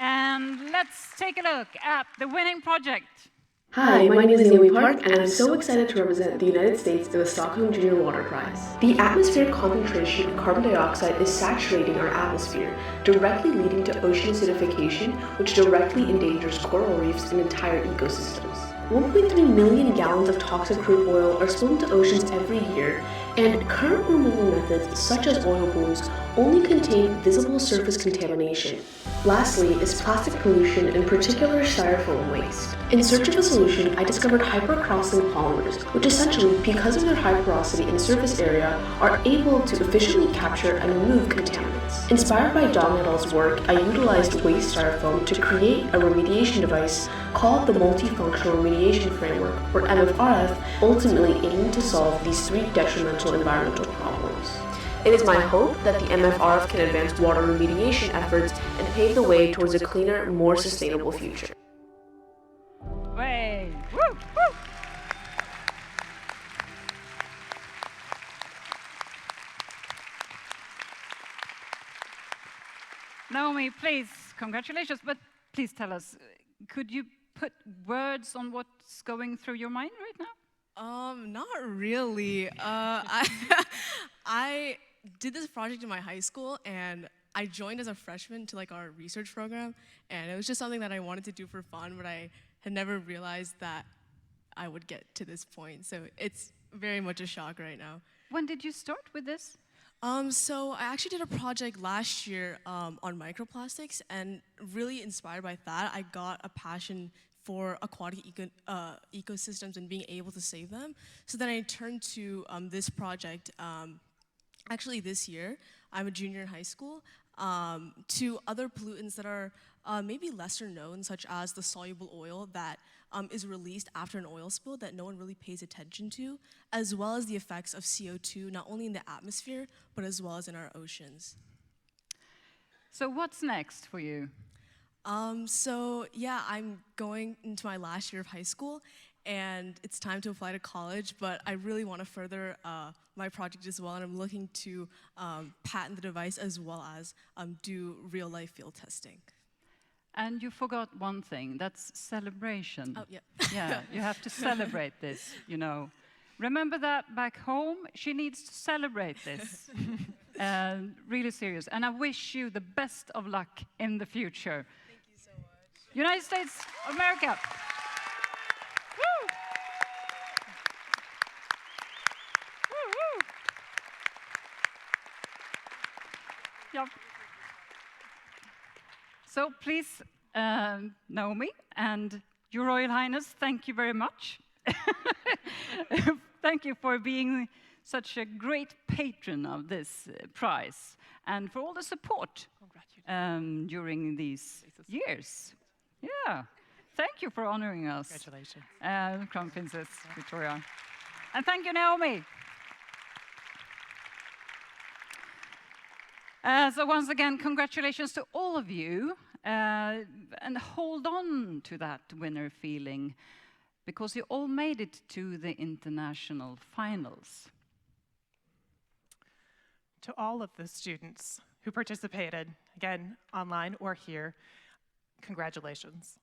And let's take a look at the winning project. Hi, my name is SJWP Park, and I'm so excited to represent the United States in the Stockholm Junior Water Prize. The atmospheric concentration of carbon dioxide is saturating our atmosphere, directly leading to ocean acidification, which directly endangers coral reefs and entire ecosystems. 1.3 million gallons of toxic crude oil are spilled into oceans every year, and current removal methods, such as oil booms, only contain visible surface contamination. Lastly is plastic pollution, in particular styrofoam waste. In search of a solution, I discovered hypercrossing polymers, which essentially, because of their high porosity and surface area, are able to efficiently capture and remove contaminants. Inspired by Dong et al.'s work, I utilized waste styrofoam to create a remediation device called the Multifunctional Remediation Framework, or MFRF, ultimately aiming to solve these three detrimental environmental problems. It is my hope that the MFRF can advance water remediation efforts and pave the way towards a cleaner, more sustainable future. Way! Woo! Woo! Naomi, please, congratulations, but please tell us, could you put words on what's going through your mind right now? Not really. I did this project in my high school, and I joined as a freshman to like our research program, and it was just something that I wanted to do for fun, but I had never realized that I would get to this point. So it's very much a shock right now. When did you start with this? So I actually did a project last year on microplastics, and really inspired by that, I got a passion for aquatic ecosystems and being able to save them. So then I turned to this project. Actually this year, I'm a junior in high school, to other pollutants that are maybe lesser known, such as the soluble oil that is released after an oil spill that no one really pays attention to, as well as the effects of CO2, not only in the atmosphere, but as well as in our oceans. So what's next for you? So yeah, I'm going into my last year of high school, and it's time to apply to college, but I really want to further my project as well, and I'm looking to patent the device as well as do real-life field testing. And you forgot one thing, that's celebration. Oh, yeah. Yeah, you have to celebrate this, you know. Remember that back home? She needs to celebrate this. Really serious. And I wish you the best of luck in the future. Thank you so much. United States of America. Woo! Woo, woo. Yep. So please, Naomi and Your Royal Highness, thank you very much. Thank you for being such a great patron of this prize and for all the support during these years. Yeah, thank you for honoring us. Congratulations. Crown Princess Victoria. And thank you, Naomi. So once again, congratulations to all of you. And hold on to that winner feeling, because you all made it to the international finals. To all of the students who participated, again, online or here, congratulations.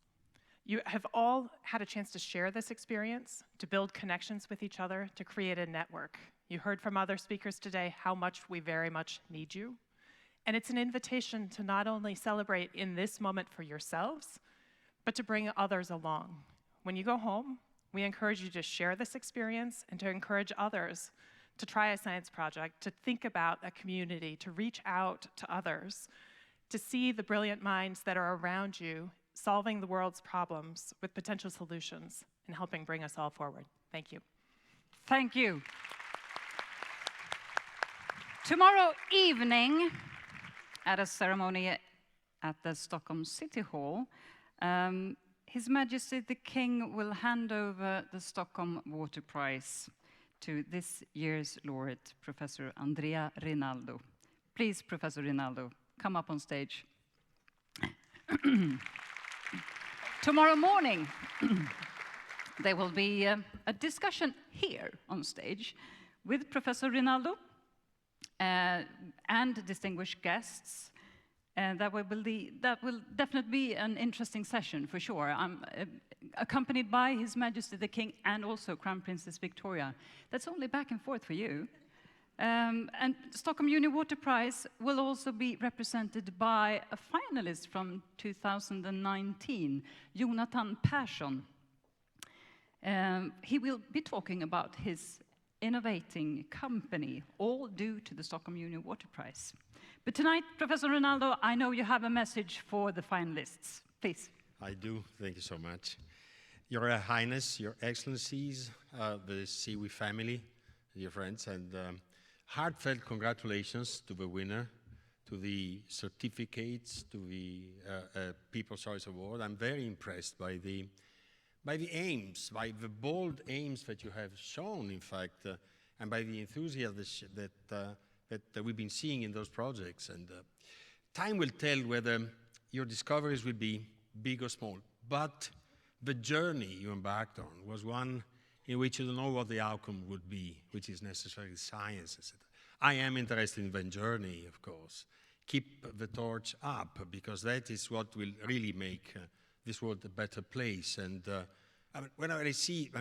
You have all had a chance to share this experience, to build connections with each other, to create a network. You heard from other speakers today how much we very much need you. And it's an invitation to not only celebrate in this moment for yourselves, but to bring others along. When you go home, we encourage you to share this experience and to encourage others to try a science project, to think about a community, to reach out to others, to see the brilliant minds that are around you solving the world's problems with potential solutions and helping bring us all forward. Thank you. Thank you. Tomorrow evening, at a ceremony at the Stockholm City Hall, His Majesty the King will hand over the Stockholm Water Prize to this year's laureate, Professor Andrea Rinaldo. Please, Professor Rinaldo, come up on stage. Tomorrow morning, there will be a discussion here on stage with Professor Rinaldo and distinguished guests. And that will definitely be an interesting session, for sure. I'm accompanied by His Majesty the King and also Crown Princess Victoria. That's only back and forth for you. And Stockholm Junior Water Prize will also be represented by a finalist from 2019, Jonathan Persson. He will be talking about his innovating company, all due to the Stockholm Junior Water Prize. But tonight, Professor Rinaldo, I know you have a message for the finalists. Please. I do. Thank you so much. Your Royal Highness, Your Excellencies, the SIWI family, dear friends, and heartfelt congratulations to the winner, to the certificates, to the People's Choice Award. I'm very impressed by the aims, by the bold aims that you have shown, in fact, and by the enthusiasm that we've been seeing in those projects. And time will tell whether your discoveries will be big or small. But the journey you embarked on was one in which you don't know what the outcome would be, which is necessarily science, etc. I am interested in the journey, of course. Keep the torch up, because that is what will really make this world a better place. And when I see,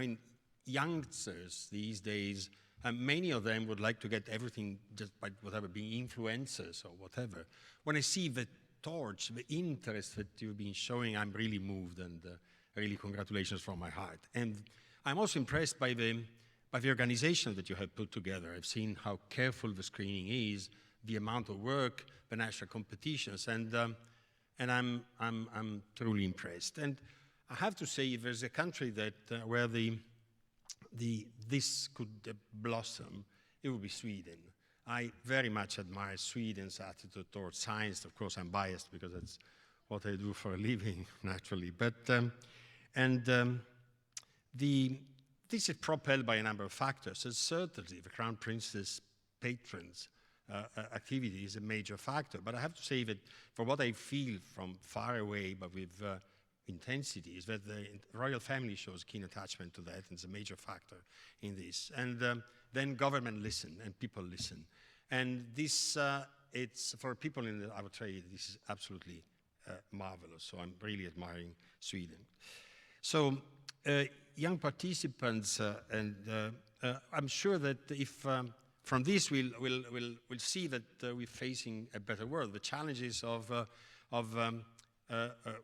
youngsters these days, many of them would like to get everything just by whatever, being influencers or whatever. When I see the torch, the interest that you've been showing, I'm really moved, and really congratulations from my heart. And I'm also impressed by the organization that you have put together. I've seen how careful the screening is, the amount of work, the national competitions, and I'm truly impressed. And I have to say, if there's a country that where this could blossom, it would be Sweden. I very much admire Sweden's attitude towards science. Of course, I'm biased because that's what I do for a living, naturally. But this is propelled by a number of factors. And certainly, the Crown Princess patrons' activity is a major factor. But I have to say that for what I feel from far away, but with intensity, is that the royal family shows keen attachment to that, and it's a major factor in this. And then government listen, and people listen. And this, it's for people in our trade, this is absolutely marvelous. So I'm really admiring Sweden. So young participants, and I'm sure that if from this, we'll see that we're facing a better world. The challenges of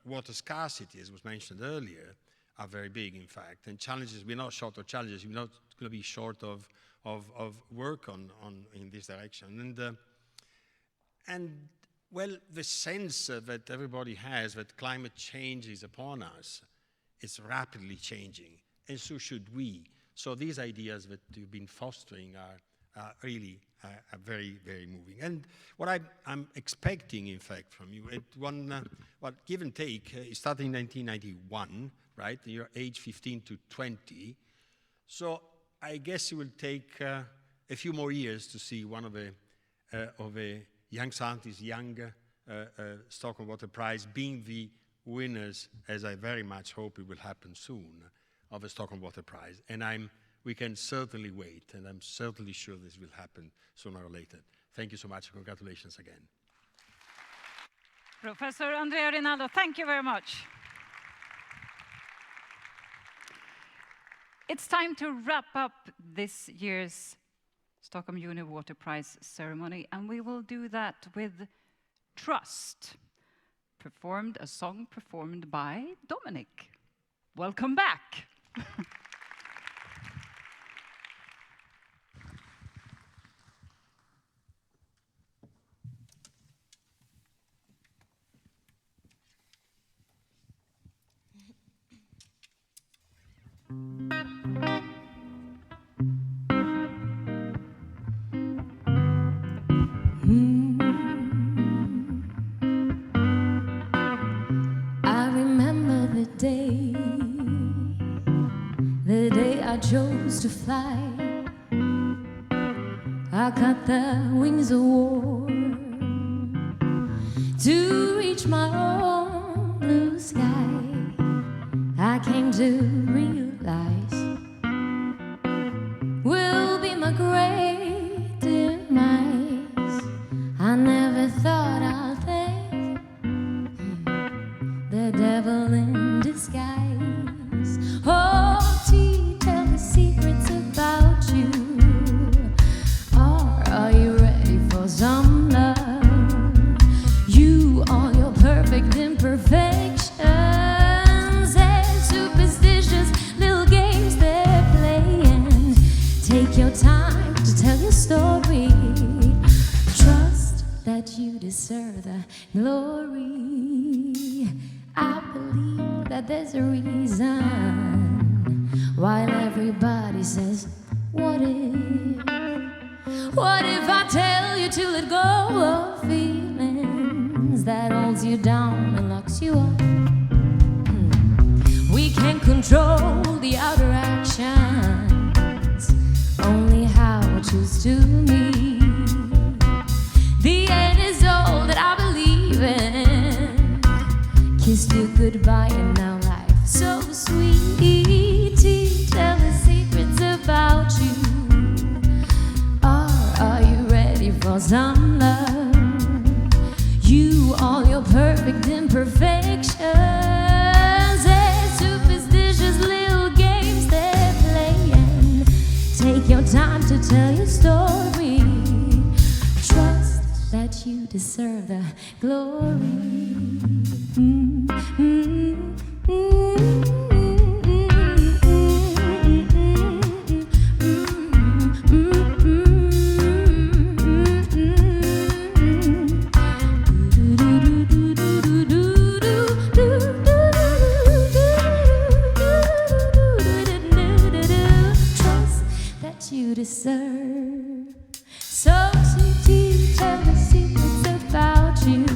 water scarcity, as was mentioned earlier, are very big, in fact. And challenges, we're not short of challenges. We're not going to be short of work in this direction. And well, the sense that everybody has that climate change is upon us, it's rapidly changing, and so should we. So these ideas that you've been fostering are really very, very moving. And what I'm expecting, in fact, from you, well, give and take, you started in 1991, right? You're age 15 to 20. So I guess it will take a few more years to see one of the young scientists, young Stockholm Water Prize being the winners, as I very much hope it will happen soon, of the Stockholm Water Prize. And we can certainly wait, and I'm certainly sure this will happen sooner or later. Thank you so much. Congratulations again. Professor Andrea Rinaldo, thank you very much. It's time to wrap up this year's Stockholm Junior Water Prize ceremony, and we will do that with Trust, a song performed by Dominic. Welcome back. I remember the day I chose to fly. I cut the wings of war to reach my own blue sky. I came to realize will be my great demise. I never thought I'd face the devil in disguise. Oh, tell the secrets about you. Or are you ready for some love? You, all your perfect imperfections and superstitious little games they're playing. Take your time to tell your story. Trust that you deserve the glory. I believe that there's a reason while everybody says, what if? What if I tell you to let go of feelings that holds you down and locks you up? We can't control the outer actions, only how I choose to meet. The end is all that I believe in. Kissed you goodbye and now life so sweet. Tell the secrets about you. Or are you ready for some love? You, all your perfect imperfections and superstitious little games they're playing. Take your time to tell your story. Trust that you deserve the glory. You deserve. So sweet, tell the secrets about you.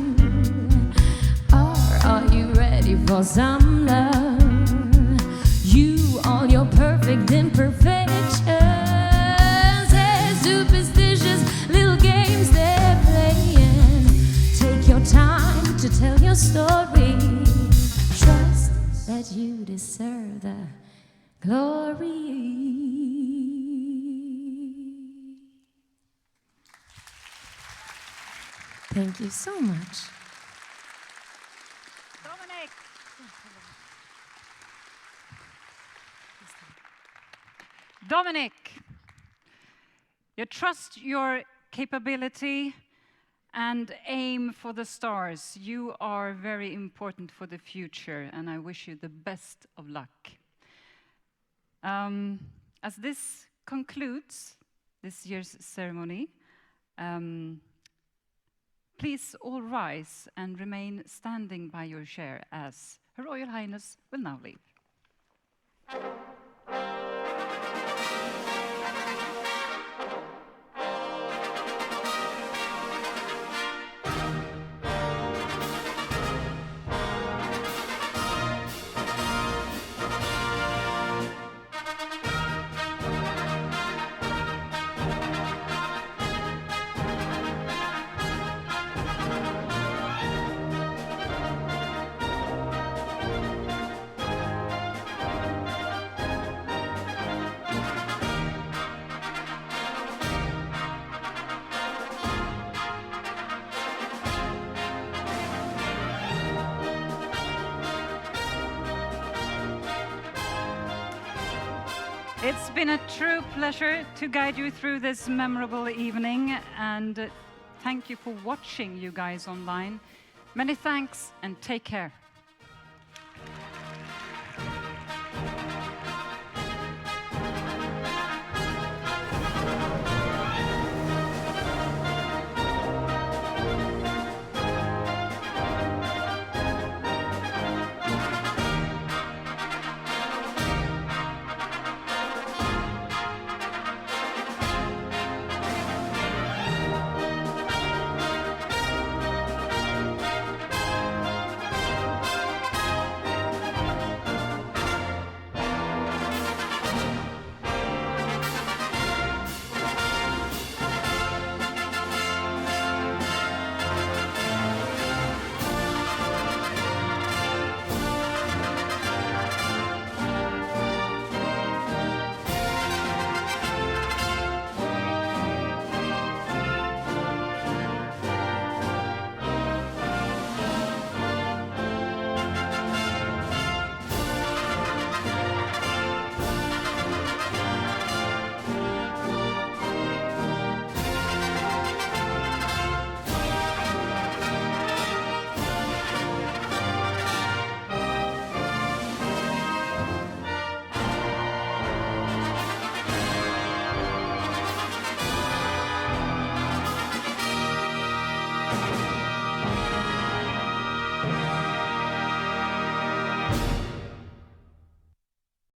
Or are you ready for some love? You, all your perfect imperfections and superstitious little games they're playing. Take your time to tell your story. Trust that you deserve the glory. Thank you so much. Dominic, You trust your capability and aim for the stars. You are very important for the future, and I wish you the best of luck. As this concludes this year's ceremony, please all rise and remain standing by your chair as Her Royal Highness will now leave. It's been a true pleasure to guide you through this memorable evening, and thank you for watching, you guys online. Many thanks and take care.